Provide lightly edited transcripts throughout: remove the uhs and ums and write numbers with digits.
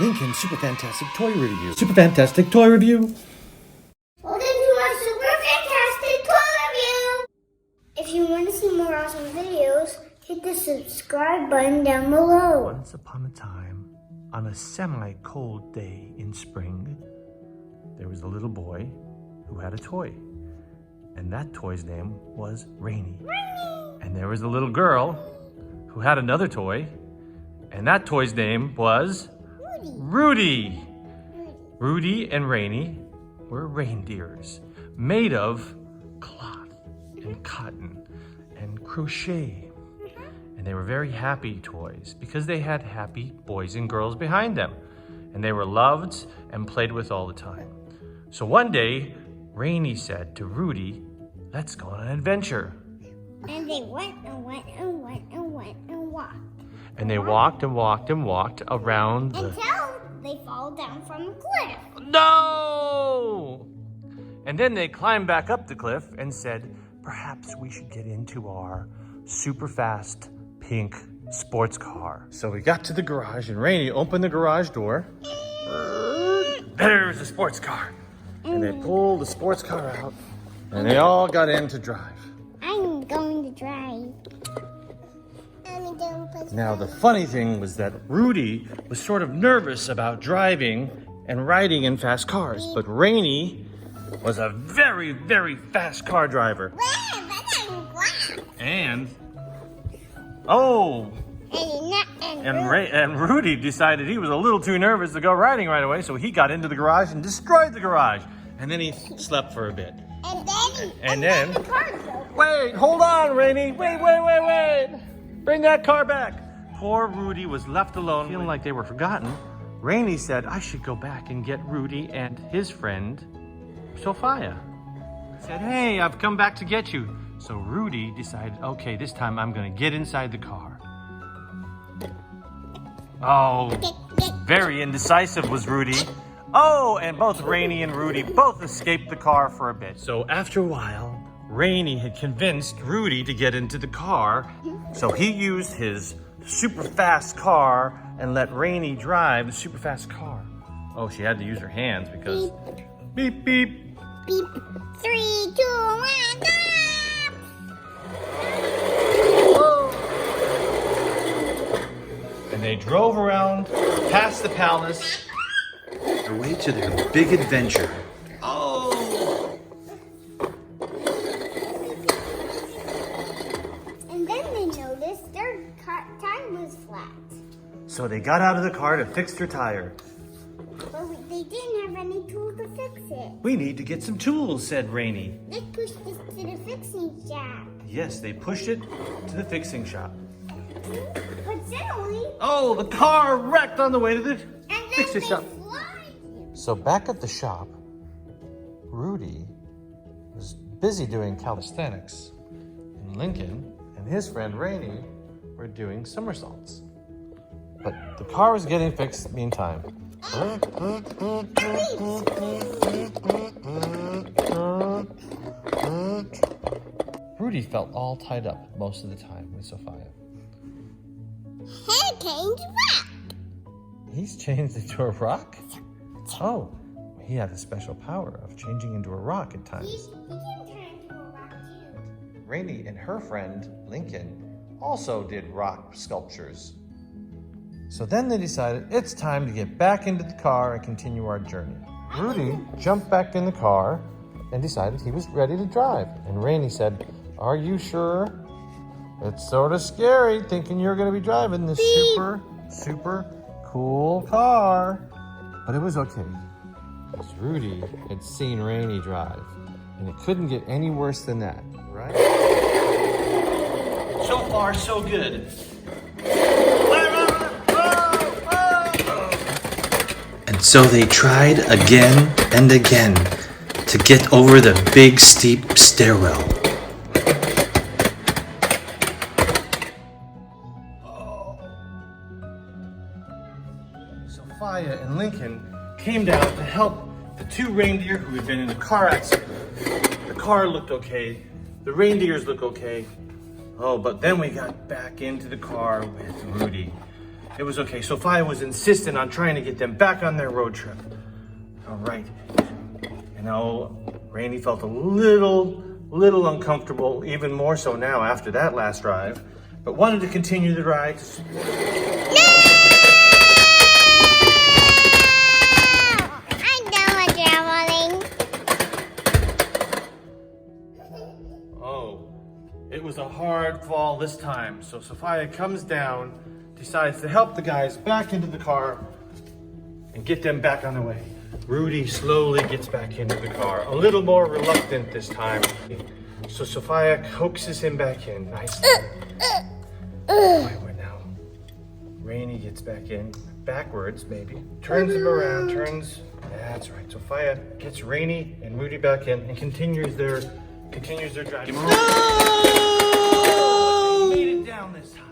Lincoln's Super Fantastic Toy Review. Super Fantastic Toy Review. Welcome to our Super Fantastic Toy Review! If you want to see more awesome videos, hit the subscribe button down below. Once upon a time, on a semi-cold day in spring, there was a little boy who had a toy. And that toy's name was Rainy. And there was a little girl who had another toy. And that toy's name was Rudy. Rudy and Rainy were reindeers made of cloth and cotton and crochet. And they were very happy toys because they had happy boys and girls behind them. And they were loved and played with all the time. So one day, Rainy said to Rudy, "Let's go on an adventure." And they went and went and went and went and walked. And they walked and walked and walked around the... Until they fall down from a cliff. No! And then they climbed back up the cliff and said, "Perhaps we should get into our super fast pink sports car." So we got to the garage and Rainy opened the garage door. There's the sports car. And they pulled the sports car out and they all got in to drive. I'm going to drive. Now the funny thing was that Rudy was sort of nervous about driving and riding in fast cars, but Rainy was a very, very fast car driver. And Rudy decided he was a little too nervous to go riding right away, so he got into the garage and destroyed the garage. And then he slept for a bit. And then the car broke. Wait, hold on, Rainy. Wait. Bring that car back. Poor Rudy was left alone, feeling like they were forgotten. Rainy said, "I should go back and get Rudy and his friend, Sophiah." Said, "Hey, I've come back to get you." So Rudy decided, okay, this time I'm gonna get inside the car. Oh, very indecisive was Rudy. Oh, and both Rainy and Rudy both escaped the car for a bit. So after a while, Rainy had convinced Rudy to get into the car. So he used his super fast car and let Rainy drive the super fast car. Oh, she had to use her hands because beep, beep. Beep. 3, 2, 1, go! And they drove around past the palace, their way to their big adventure. Oh! And then they noticed their tire was flat. So they got out of the car to fix their tire. But they didn't have any tools to fix it. "We need to get some tools," said Rainy. Let's push this to the fixing shop. Yes, they pushed it to the fixing shop. But suddenly... Oh, the car wrecked on the way to the And then fixing they shop. fly. So back at the shop, Rudy was busy doing calisthenics, and Lincoln and his friend Rainy were doing somersaults. But the car was getting fixed meantime. Rudy felt all tied up most of the time with Sophiah. Hurricanes rock. He's changed into a rock? Oh, he had a special power of changing into a rock at He times. can turn into a rock too. Rainy and her friend, Lincoln, also did rock sculptures. So then they decided it's time to get back into the car and continue our journey. Rudy jumped back in the car and decided he was ready to drive. And Rainy said, "Are you sure? It's sort of scary thinking you're going to be driving this super cool car." But it was okay, because Rudy had seen Rainy drive, and it couldn't get any worse than that, right? So far, so good. And so they tried again and again to get over the big steep stairwell. Sophiah and Lincoln came down to help the two reindeer who had been in a car accident. The car looked okay. The reindeers look okay. Oh, but then we got back into the car with Rudy. It was okay. Sophiah was insistent on trying to get them back on their road trip. All right. You know, Rainey felt a little uncomfortable, even more so now after that last drive, but wanted to continue the ride. I'm done with traveling. Oh, it was a hard fall this time, so Sophiah comes down, decides to help the guys back into the car and get them back on the way. Rudy slowly gets back into the car, a little more reluctant this time. So Sophiah coaxes him back in nicely. We're now. Rainey gets back in, backwards maybe, turns him around, that's right. Sophiah gets Rainey and Rudy back in and continues their drive. No! They made it down this time.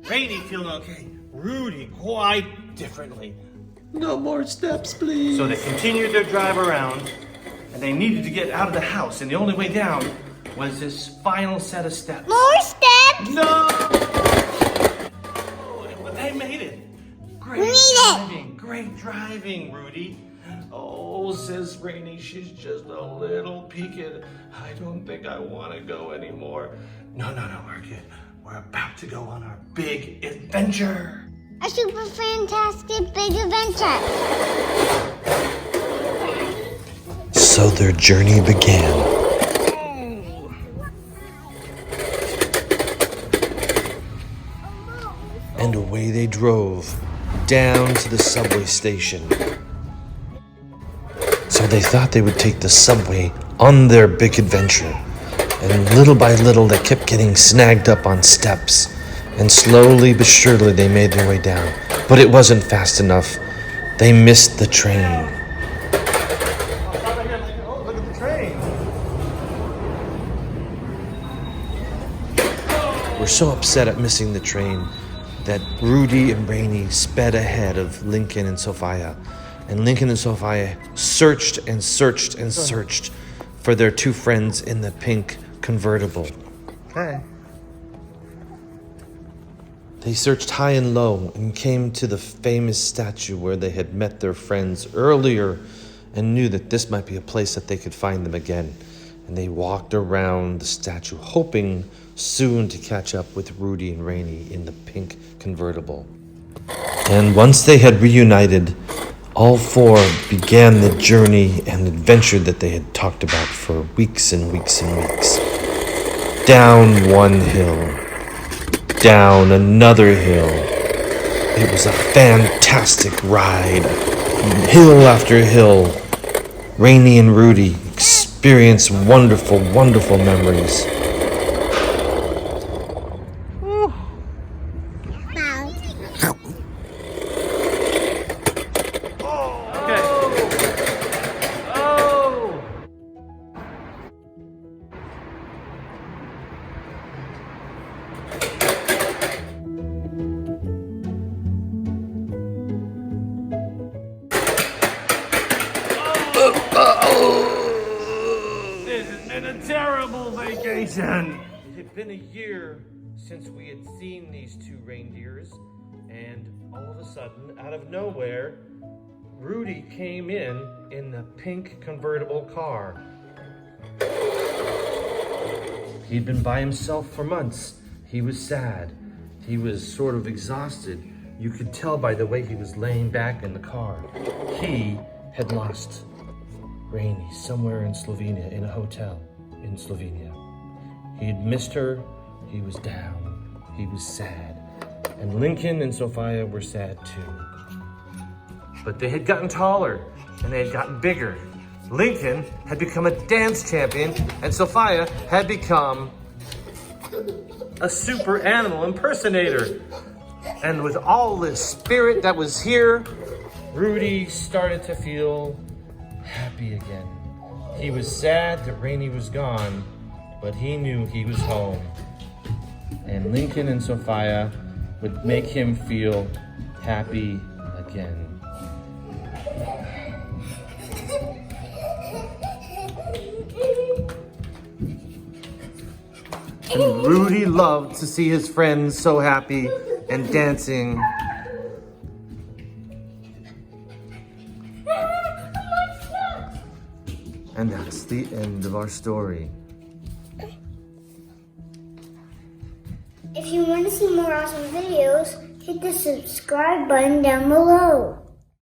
Rainey feeling okay. Rudy quite differently. No more steps, please. So they continued their drive around, and they needed to get out of the house, and the only way down was this final set of steps. More steps? No! Oh, but they made it. Great driving, Rudy. Oh, says Rainey, she's just a little peaked. I don't think I want to go anymore. No, we're good. We're about to go on our big adventure. A super fantastic big adventure. So their journey began. And away they drove, down to the subway station. So they thought they would take the subway on their big adventure. And little by little, they kept getting snagged up on steps. And slowly but surely, they made their way down. But it wasn't fast enough. They missed the train. Oh, look at the train. We're so upset at missing the train that Rudy and Rainey sped ahead of Lincoln and Sophiah. And Lincoln and Sophiah searched for their two friends in the pink convertible. Okay. They searched high and low and came to the famous statue where they had met their friends earlier and knew that this might be a place that they could find them again. And they walked around the statue, hoping soon to catch up with Rudy and Rainey in the pink convertible. And once they had reunited, all four began the journey and adventure that they had talked about for weeks and weeks and weeks. Down one hill, down another hill. It was a fantastic ride. Hill after hill, Rainey and Rudy experienced wonderful memories. This has been a terrible vacation. It had been a year since we had seen these two reindeers, and all of a sudden, out of nowhere, Rudy came in the pink convertible car. He'd been by himself for months. He was sad. He was sort of exhausted. You could tell by the way he was laying back in the car. He had lost Rainey somewhere in Slovenia, in a hotel in Slovenia. He had missed her. He was down. He was sad. And Lincoln and Sophiah were sad too. But they had gotten taller and they had gotten bigger. Lincoln had become a dance champion and Sophiah had become a super animal impersonator. And with all this spirit that was here, Rudy started to feel happy again. He was sad that Rainey was gone, but he knew he was home. And Lincoln and Sophiah would make him feel happy again. And Rudy loved to see his friends so happy and dancing. And that's the end of our story. If you want to see more awesome videos, hit the subscribe button down below.